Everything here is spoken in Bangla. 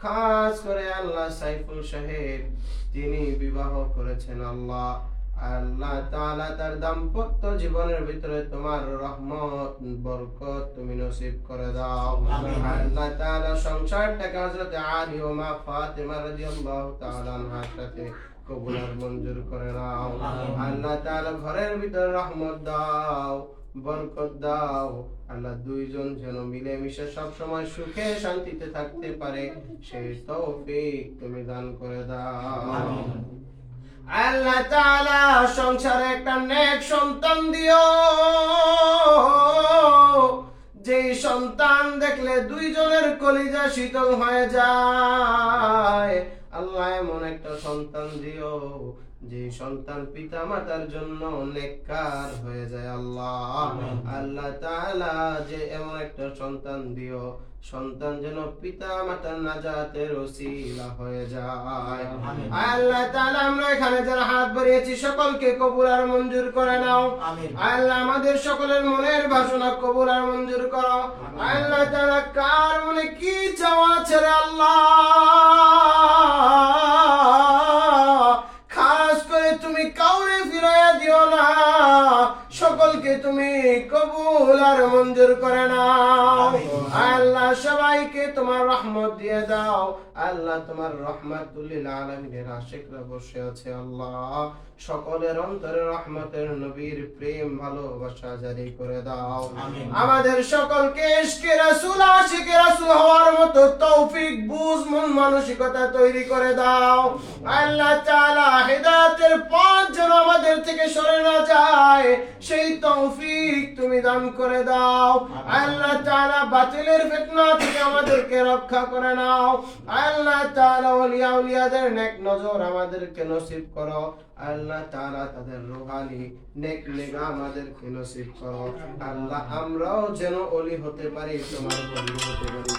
খাস করে আল্লাহ সাইফুল সাহেব তিনি বিবাহ করেছেন আল্লাহ আল্লাহ তাআলা তার দাম্পত্য জীবনের ভিতরে তোমার রহমত বরকত তুমি নসিব করে দাও আল্লাহ তাআলা সংসারটাকে হযরত আলী ও মা ফাতেমা রাদিয়াল্লাহু তাআলা আনহার সাথে কবুল আর মঞ্জুর করে নাও আল্লাহ তাআলা ঘরের ভিতরে রহমত দাও বরকত দাও আল্লাহ দুইজন যেন মিলেমিশে সব সময় সুখে শান্তিতে থাকতে পারে সেই তৌফিক তুমি দান করে দাও আল্লাহ তাআলা সংসারে একটা নেক সন্তান দিও যেই সন্তান দেখলে দুইজনের কলিজা শীতল হয়ে যায় আল্লাহ এমন একটা সন্তান দিও যে সন্তান পিতা মাতার জন্য নেককার হয়ে যায় আল্লাহ আল্লাহ তাআলা যে এমন একটা সন্তান দিও সন্তান যেন পিতা মাতার নাজাতের ওসিলা হয়ে যায় আল্লাহ তাআলা আমরা এখানে যারা হাত বাড়িয়েছি সকলকে কবুল আর মঞ্জুর করে নাও আল্লাহ আমাদের সকলের মনের বাসনা কবুল আর মঞ্জুর করো আল্লাহ তাআলা কার মনে কি চাওয়া আছে রে আল্লাহ খাস করে তুমি কাউরে ফিরাইয়া দিও না সকলকে তুমি কবুল আর মঞ্জুর করে নাও আল্লাহ সবাইকে তোমার রহমত দিয়ে দাও আল্লাহ তোমার রহমাতুল লিল আলামিনের আশিকরা বসে আছে আল্লাহ সকলের অন্তরে রহমতের নবীর প্রেম ভালোবাসা জারি করে দাও আমাদের সকলকে ইশকে রাসূল আশিকে রাসূল হওয়ার মতো তৌফিক বুঝ মন মানসিকতা তৈরি করে দাও আল্লাহ তাআলা হিদায়াতের পথ যেন আমাদের থেকে সরে না যায় সেই তৌফিক তুমি দান করে দাও আল্লাহ তাআলা বাতিলের ফিতনা থেকে আমাদেরকে রক্ষা করে নাও আল্লাহ তাআলা ওলিয়া উলিয়াদের নেক নজর আমাদেরকে নসিব করো আল্লাহ তাআলা তাদের রূহানি নেক নিগাহ আমাদেরকে নসিব করো আল্লাহ আমরাও যেন ওলি হতে পারি তোমার ওলি হতে পারি